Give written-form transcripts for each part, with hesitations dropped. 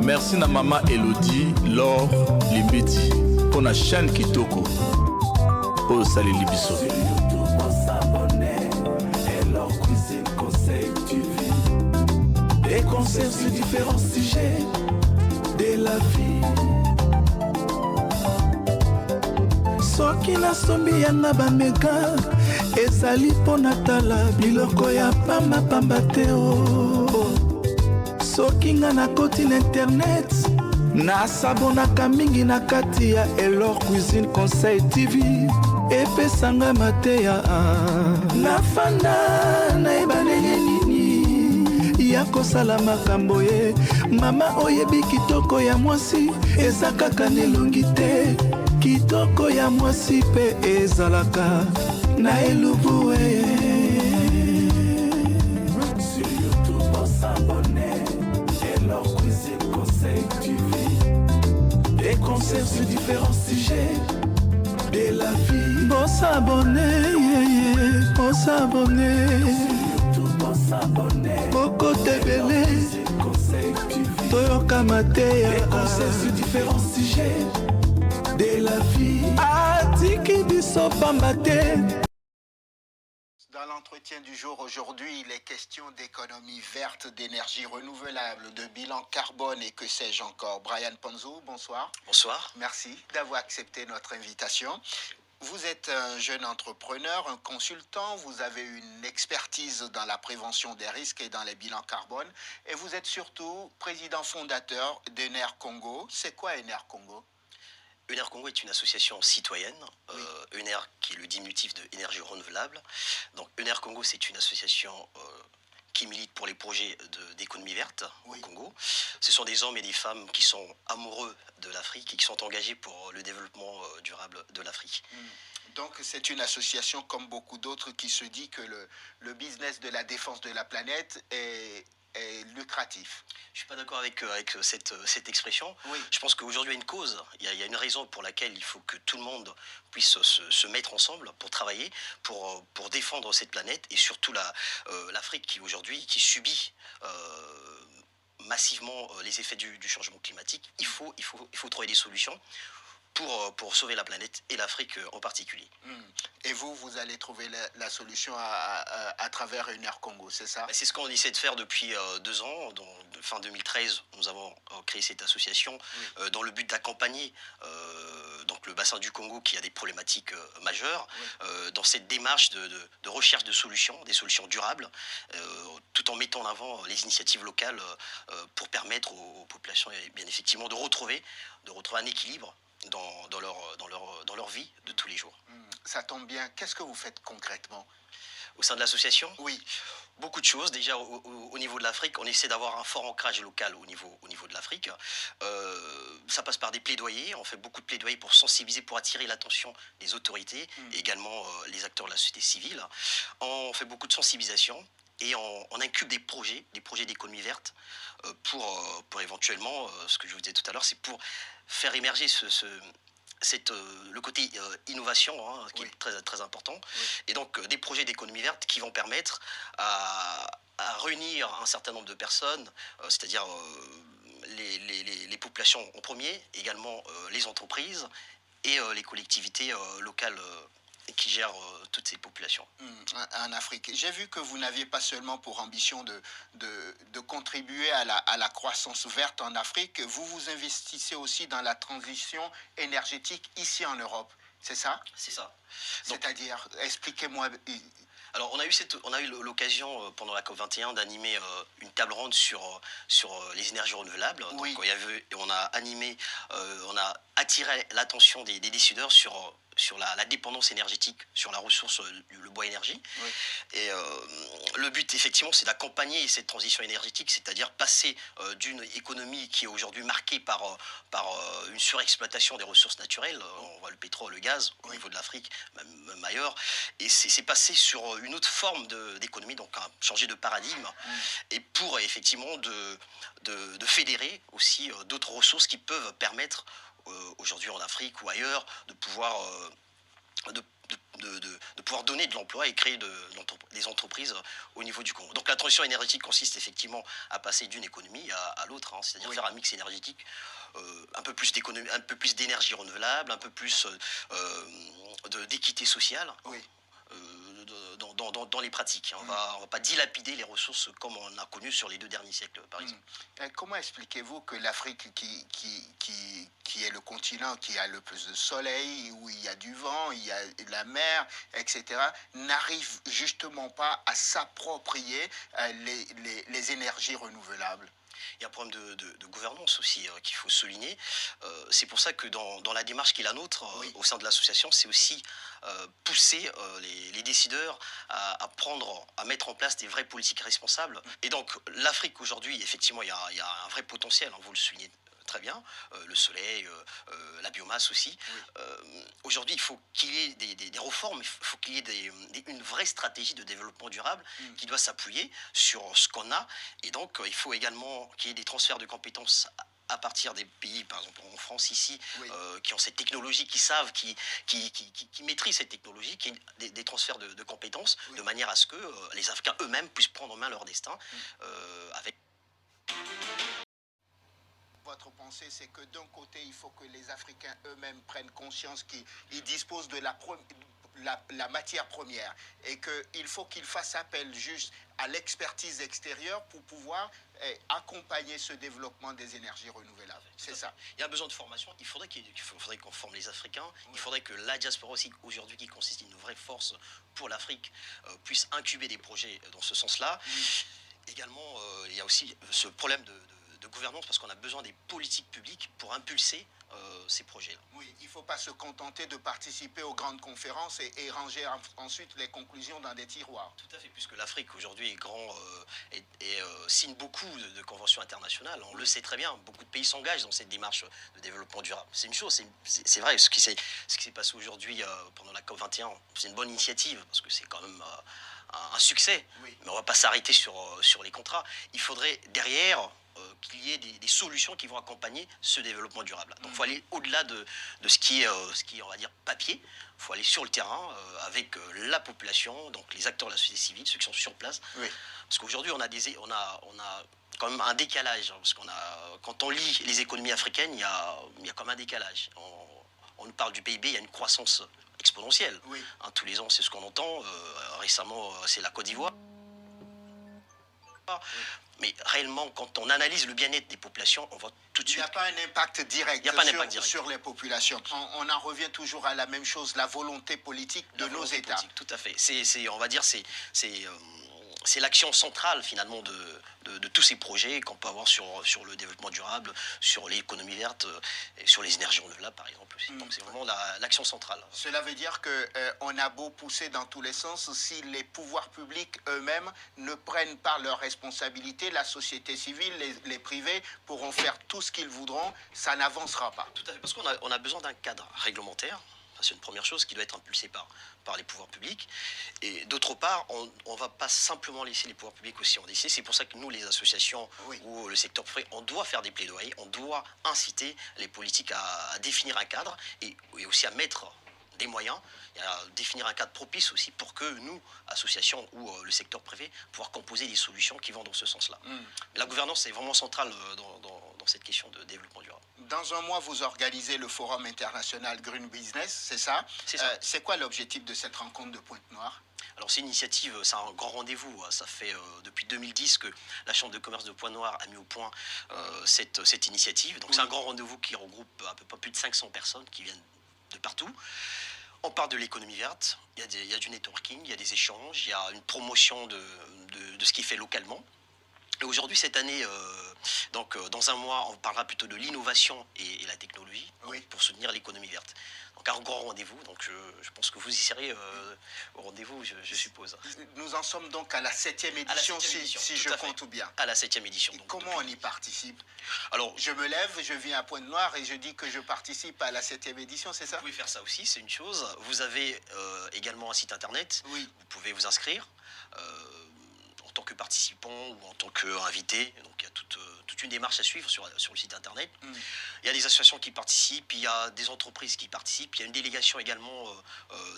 Merci na maman Elodie, Laure, Limbeti, pour la chaîne Kitoko. Oh, salut Libiso. Des concerts sur différents sujets de la vie. Soki na sombi yanga bameka ezali pona tala biloko ya pamba pamba te o. Soki nga na koti na internet nasabonaka mingi na kati ya Elor Cuisine Conseil TV epesanga mateya nafanda na ebanenge nini ya kosala makambo ye mama oyebi kitoko ya mwasi eza kaka nelongi te kitoko ya mwasi pe ezalaka na elubu sur YouTube on s'abonne Elor Cuisine Conseil TV des concerts sur différents sujets de la vie. Bon s'abonner, bon s'abonner. Sur YouTube on s'abonne Boko Tebele Toyoka Mateya. Des concerts sur différents sujets de la vie. Atiki biso pambate. Dans l'entretien du jour aujourd'hui, il est question d'économie verte, d'énergie renouvelable, de bilan carbone et que sais-je encore. Brian Ponzo, bonsoir. Bonsoir. Merci d'avoir accepté notre invitation. Vous êtes un jeune entrepreneur, un consultant, vous avez une expertise dans la prévention des risques et dans les bilans carbone et vous êtes surtout président fondateur d'Ener Congo. C'est quoi Ener Congo ? Ener Congo est une association citoyenne, Ener qui est le diminutif de énergie renouvelable. Donc Ener Congo, c'est une association qui milite pour les projets d'économie verte au Congo. Ce sont des hommes et des femmes qui sont amoureux de l'Afrique et qui sont engagés pour le développement durable de l'Afrique. Donc c'est une association comme beaucoup d'autres qui se dit que le business de la défense de la planète est lucratif. Je ne suis pas d'accord avec cette expression. Oui. Je pense qu'aujourd'hui, il y a une cause, il y a une raison pour laquelle il faut que tout le monde puisse se mettre ensemble pour travailler, pour défendre cette planète et surtout l'Afrique qui aujourd'hui qui subit massivement les effets du changement climatique. Il faut trouver des solutions pour sauver la planète et l'Afrique en particulier. Et vous allez trouver la solution à travers Ener Congo, c'est ça ? C'est ce qu'on essaie de faire depuis 2 ans. Fin 2013, nous avons créé cette association dans le but d'accompagner donc le bassin du Congo qui a des problématiques majeures dans cette démarche de recherche de solutions, des solutions durables, tout en mettant en avant les initiatives locales pour permettre aux populations bien effectivement de retrouver un équilibre dans leur vie de tous les jours. Ça tombe bien. Qu'est-ce que vous faites concrètement ? Au sein de l'association ? Oui. Beaucoup de choses. Déjà, au niveau de l'Afrique, on essaie d'avoir un fort ancrage local au niveau de l'Afrique. Ça passe par des plaidoyers. On fait beaucoup de plaidoyers pour sensibiliser, pour attirer l'attention des autorités, et également les acteurs de la société civile. On fait beaucoup de sensibilisation. Et on incube des projets d'économie verte pour éventuellement, ce que je vous disais tout à l'heure, c'est pour faire émerger le côté innovation qui est très, très important. Et donc des projets d'économie verte qui vont permettre à réunir un certain nombre de personnes, c'est-à-dire les populations en premier, également les entreprises et les collectivités locales qui gèrent toutes ces populations. En Afrique. J'ai vu que vous n'aviez pas seulement pour ambition de contribuer à la croissance verte en Afrique, vous investissez aussi dans la transition énergétique ici en Europe. C'est ça ? C'est ça. C'est-à-dire, expliquez-moi. Alors, on a eu l'occasion pendant la COP21 d'animer une table ronde sur les énergies renouvelables. Oui. Donc, on a attiré l'attention des décideurs sur la dépendance énergétique, sur la ressource, le bois énergie. Oui. Et le but, effectivement, c'est d'accompagner cette transition énergétique, c'est-à-dire passer d'une économie qui est aujourd'hui marquée par une surexploitation des ressources naturelles, on voit le pétrole, le gaz, au niveau de l'Afrique, même ailleurs, et c'est passer sur une autre forme d'économie, donc changer de paradigme, et pour effectivement de fédérer aussi d'autres ressources qui peuvent permettre aujourd'hui en Afrique ou ailleurs de pouvoir de pouvoir donner de l'emploi et créer des entreprises au niveau du Congo. Donc la transition énergétique consiste effectivement à passer d'une économie à l'autre, hein, c'est-à-dire faire un mix énergétique, un peu plus d'énergie renouvelable, un peu plus d'équité sociale. Oui. Dans les pratiques. On va pas dilapider les ressources comme on a connu sur les 2 derniers siècles, par exemple. Comment expliquez-vous que l'Afrique, qui est le continent qui a le plus de soleil, où il y a du vent, il y a la mer, etc., n'arrive justement pas à s'approprier les énergies renouvelables? Il y a un problème de gouvernance aussi qu'il faut souligner. C'est pour ça que dans la démarche qui est la nôtre, au sein de l'association, c'est aussi pousser les décideurs à mettre en place des vraies politiques responsables. Et donc l'Afrique aujourd'hui, effectivement, il y a un vrai potentiel, hein, vous le soulignez très bien, le soleil, la biomasse aussi. Aujourd'hui, il faut qu'il y ait des réformes, il faut qu'il y ait une vraie stratégie de développement durable qui doit s'appuyer sur ce qu'on a. Et donc, il faut également qu'il y ait des transferts de compétences à partir des pays, par exemple en France ici, qui ont cette technologie, qui savent, qui maîtrisent cette technologie, qui ont des transferts de compétences, de manière à ce que les Africains eux-mêmes puissent prendre en main leur destin avec... Votre pensée, c'est que d'un côté, il faut que les Africains eux-mêmes prennent conscience qu'ils disposent de la matière première et qu'il faut qu'ils fassent appel juste à l'expertise extérieure pour pouvoir accompagner ce développement des énergies renouvelables. C'est ça. Il y a besoin de formation. Il faudrait qu'on forme les Africains. Il faudrait que la diaspora aussi, aujourd'hui, qui consiste en une vraie force pour l'Afrique, puisse incuber des projets dans ce sens-là. Également, il y a aussi ce problème de gouvernance, parce qu'on a besoin des politiques publiques pour impulser ces projets-là. Oui, il ne faut pas se contenter de participer aux grandes conférences et ranger ensuite les conclusions dans des tiroirs. Tout à fait, puisque l'Afrique aujourd'hui est grand et signe beaucoup de conventions internationales. On le sait très bien, beaucoup de pays s'engagent dans cette démarche de développement durable. C'est une chose, c'est vrai, ce qui s'est passé aujourd'hui pendant la COP21, c'est une bonne initiative, parce que c'est quand même un succès. Mais on ne va pas s'arrêter sur les contrats. Il faudrait derrière qu'il y ait des solutions qui vont accompagner ce développement durable. Donc il faut aller au-delà de ce qui est, on va dire, papier. Il faut aller sur le terrain avec la population, donc les acteurs de la société civile, ceux qui sont sur place. Parce qu'aujourd'hui, on a quand même un décalage. Parce quand on lit les économies africaines, il y a quand même un décalage. On nous parle du PIB, il y a une croissance exponentielle. Hein, tous les ans, c'est ce qu'on entend. Récemment, c'est la Côte d'Ivoire. Mais réellement, quand on analyse le bien-être des populations, on voit tout de suite... Il n'y a pas un impact direct sur les populations. On en revient toujours à la même chose, la volonté politique de nos États. Tout à fait. On va dire, c'est l'action centrale finalement de tous ces projets qu'on peut avoir sur le développement durable, sur l'économie verte et sur les énergies renouvelables par exemple aussi. Donc c'est vraiment l'action centrale. Cela veut dire qu'on a beau pousser dans tous les sens, si les pouvoirs publics eux-mêmes ne prennent pas leurs responsabilités, la société civile, les privés pourront faire tout ce qu'ils voudront, ça n'avancera pas. Tout à fait, parce qu'on a besoin d'un cadre réglementaire. C'est une première chose qui doit être impulsée par les pouvoirs publics. Et d'autre part, on ne va pas simplement laisser les pouvoirs publics aussi en décider. C'est pour ça que nous, les associations ou le secteur privé, on doit faire des plaidoyers, on doit inciter les politiques à définir un cadre et aussi à mettre des moyens, et à définir un cadre propice aussi pour que nous, associations ou le secteur privé, pouvoir composer des solutions qui vont dans ce sens-là. La gouvernance est vraiment centrale dans cette question de développement durable. Dans un mois, vous organisez le Forum international Green Business, c'est ça? C'est ça. C'est quoi l'objectif de cette rencontre de Pointe-Noire? Alors c'est une initiative, c'est un grand rendez-vous. Ça fait depuis 2010 que la Chambre de commerce de Pointe-Noire a mis au point cette initiative. Donc c'est un grand rendez-vous qui regroupe à peu près plus de 500 personnes qui viennent de partout. On parle de l'économie verte, il y a du networking, il y a des échanges, il y a une promotion de ce qui est fait localement. Et aujourd'hui, cette année, donc dans un mois, on parlera plutôt de l'innovation et la technologie pour soutenir l'économie verte. Donc un grand rendez-vous, donc je pense que vous y serez au rendez-vous, je suppose. Nous en sommes donc à la 7e édition, si je compte bien. À la 7e édition. Donc, comment on y participe? Alors, je me lève, je viens à Pointe-Noire et je dis que je participe à la 7e édition, c'est ça? Vous pouvez faire ça aussi, c'est une chose. Vous avez également un site internet, vous pouvez vous inscrire. En tant que participant ou en tant qu'invité. Donc il y a toute toute une démarche à suivre sur le site internet. Il y a des associations qui participent, il y a des entreprises qui participent, il y a une délégation également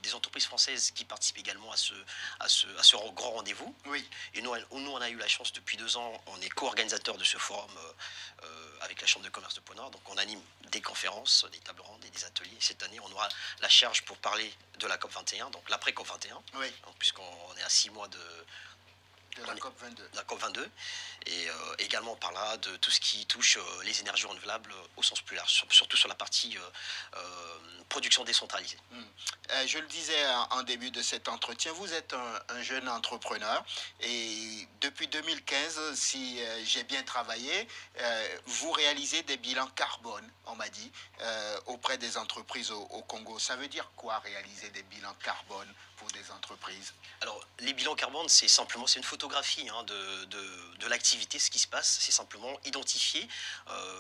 des entreprises françaises qui participent également à ce grand rendez-vous. Oui. Et nous, on a eu la chance depuis 2 ans, on est co-organisateur de ce forum avec la Chambre de commerce de Pau-Nord. Donc on anime des conférences, des tables rondes et des ateliers. Cette année, on aura la charge pour parler de la COP 21, donc l'après-COP 21, Oui. puisqu'on est à 6 mois de la COP 22. La COP 22. Et également, on parlera de tout ce qui touche les énergies renouvelables au sens plus large, surtout sur la partie production décentralisée. Je le disais en début de cet entretien, vous êtes un jeune entrepreneur et depuis 2015, si j'ai bien travaillé, vous réalisez des bilans carbone, on m'a dit, auprès des entreprises au Congo. Ça veut dire quoi réaliser des bilans carbone pour des entreprises? Alors, les bilans carbone, c'est une photographie de l'activité, ce qui se passe. C'est simplement identifier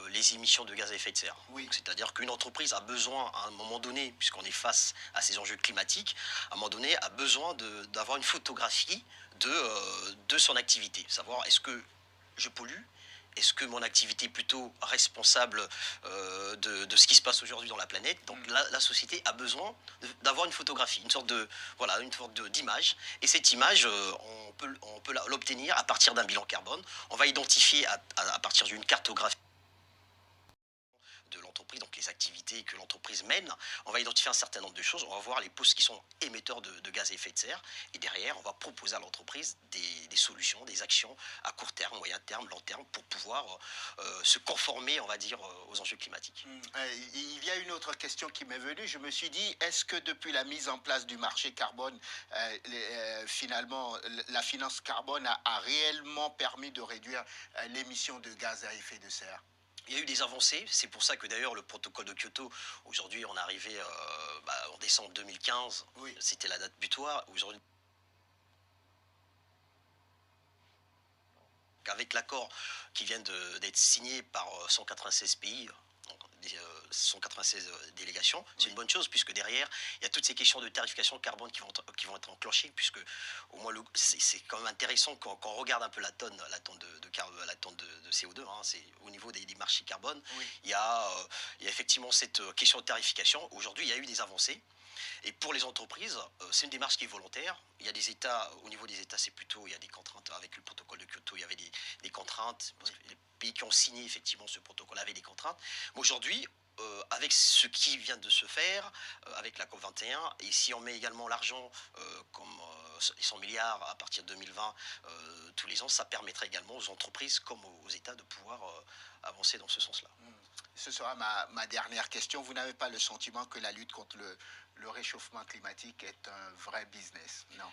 les émissions de gaz à effet de serre. Oui. C'est-à-dire qu'une entreprise a besoin, à un moment donné, puisqu'on est face à ces enjeux climatiques, à un moment donné, a besoin d'avoir une photographie de son activité. Savoir, est-ce que je pollue ? Est-ce que mon activité est plutôt responsable de ce qui se passe aujourd'hui dans la planète? Donc la société a besoin d'avoir une photographie, une sorte d'image. Et cette image, on peut l'obtenir à partir d'un bilan carbone. On va identifier à partir d'une cartographie de l'entreprise, donc les activités que l'entreprise mène, on va identifier un certain nombre de choses, on va voir les postes qui sont émetteurs de gaz à effet de serre, et derrière, on va proposer à l'entreprise des solutions, des actions à court terme, moyen terme, long terme, pour pouvoir se conformer, on va dire, aux enjeux climatiques. Il y a une autre question qui m'est venue, je me suis dit, est-ce que depuis la mise en place du marché carbone, finalement, la finance carbone a réellement permis de réduire l'émission de gaz à effet de serre? Il y a eu des avancées, c'est pour ça que d'ailleurs le protocole de Kyoto, aujourd'hui on est arrivé en décembre 2015, oui. C'était la date butoir. Aujourd'hui, avec l'accord qui vient d'être signé par 196 pays, 196 délégations, c'est une bonne chose puisque derrière il y a toutes ces questions de tarification carbone qui vont être enclenchées, puisque au moins c'est quand même intéressant quand on regarde un peu la tonne de CO2, c'est au niveau des marchés carbone. Oui. Il y a effectivement cette question de tarification. Aujourd'hui il y a eu des avancées. Et pour les entreprises, c'est une démarche qui est volontaire. Il y a des États, au niveau des États, il y a des contraintes. Avec le protocole de Kyoto, il y avait des contraintes. Parce que les pays qui ont signé effectivement ce protocole avaient des contraintes. Mais aujourd'hui, avec ce qui vient de se faire, avec la COP21, et si on met également l'argent comme les 100 milliards à partir de 2020 tous les ans, ça permettrait également aux entreprises comme aux États de pouvoir avancer dans ce sens-là. Ce sera ma dernière question. Vous n'avez pas le sentiment que la lutte contre le réchauffement climatique est un vrai business, non?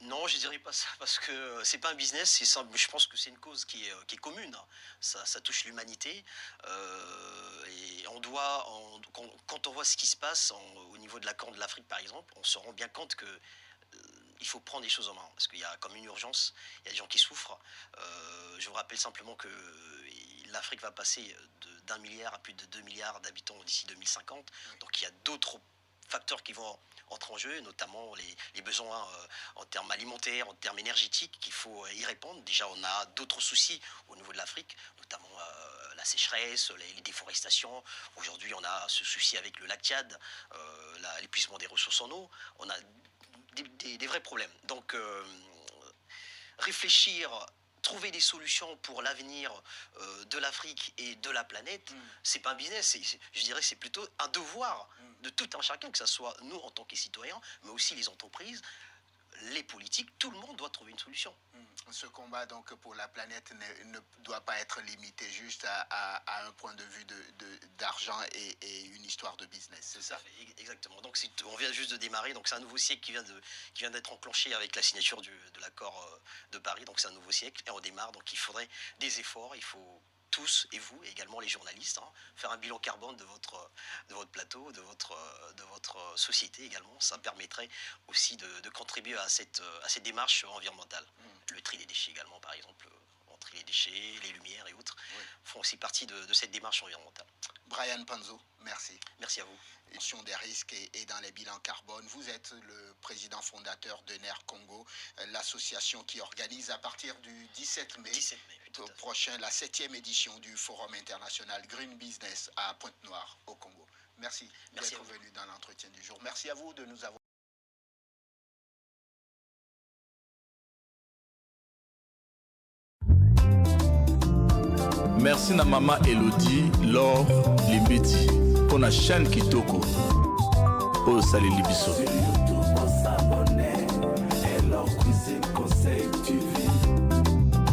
Non, je ne dirais pas ça, parce que c'est pas un business, je pense que c'est une cause qui est commune. Ça touche l'humanité. Et quand on voit ce qui se passe au niveau de la Corne de l'Afrique, par exemple, on se rend bien compte que il faut prendre les choses en main, parce qu'il y a comme une urgence, il y a des gens qui souffrent. Je vous rappelle simplement que l'Afrique va passer d'1 milliard à plus de 2 milliards d'habitants d'ici 2050. Donc il y a d'autres facteurs qui vont entrer en jeu, notamment les besoins en termes alimentaires, en termes énergétiques, qu'il faut y répondre. Déjà, on a d'autres soucis au niveau de l'Afrique, notamment la sécheresse, les déforestations. Aujourd'hui, on a ce souci avec le lac Tchad, l'épuisement des ressources en eau. On a des vrais problèmes. Donc, réfléchir, trouver des solutions pour l'avenir de l'Afrique et de la planète, c'est pas un business, je dirais que c'est plutôt un devoir de tout un chacun, que ce soit nous en tant que citoyens, mais aussi les entreprises, les politiques, tout le monde doit trouver une solution. Ce combat donc pour la planète ne doit pas être limité juste à un point de vue d'argent et une histoire de business, c'est ça? Exactement. Donc on vient juste de démarrer, donc c'est un nouveau siècle qui vient d'être enclenché avec la signature de l'accord de Paris, donc c'est un nouveau siècle et on démarre, donc il faudrait des efforts, il faut tous, et vous, et également les journalistes, faire un bilan carbone de votre plateau, de votre société également. Ça permettrait aussi de contribuer à cette démarche environnementale. Le tri des déchets également, par exemple. On trie les déchets, les lumières et autres font aussi partie de cette démarche environnementale. Brian Panzo, merci. Merci à vous. Gestion des risques et dans les bilans carbone. Vous êtes le président fondateur de NER Congo, l'association qui organise à partir du 17 mai prochain la 7e édition du Forum international Green Business à Pointe-Noire, au Congo. Merci d'être venu dans l'entretien du jour. Merci à vous de nous avoir... Merci na Mama Elodie, Laure Limbeti, pour la chaîne Kitoko. Oh, salut Libiso.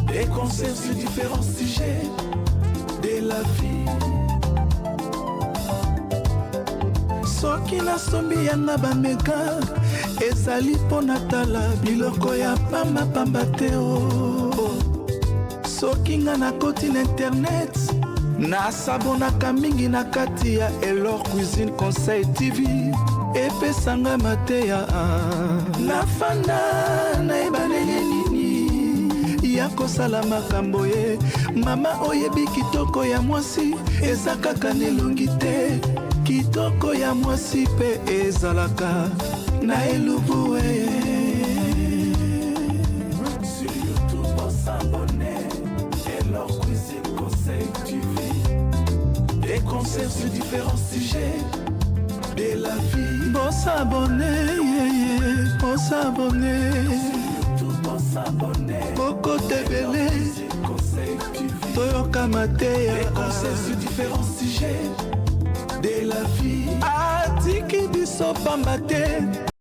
Des conseils sur différents sujets de la vie. Soki na sombi yanga bameka ezali pona tala biloko ya pamba pamba te o. Soki nga na koti na internet nasabonaka mingi na kati ya Elor Cuisine Conseil TV epesanga mateya nafanda na ebanenge nini ya kosala makambo ye mama oyebi kitoko ya mwasi eza kaka nelongi te kitoko ya mwasi pe ezalaka na elubu sur YouTube s'abonner Elor Cuisine Conseil TV des conseils sur différents sujets de la vie. Bon s'abonner, bon s'abonner. Bon s'abonner. Boko tebele. Toyoka mateya. Des conseils sur différents sujets de la vie. Atiki biso pamba te.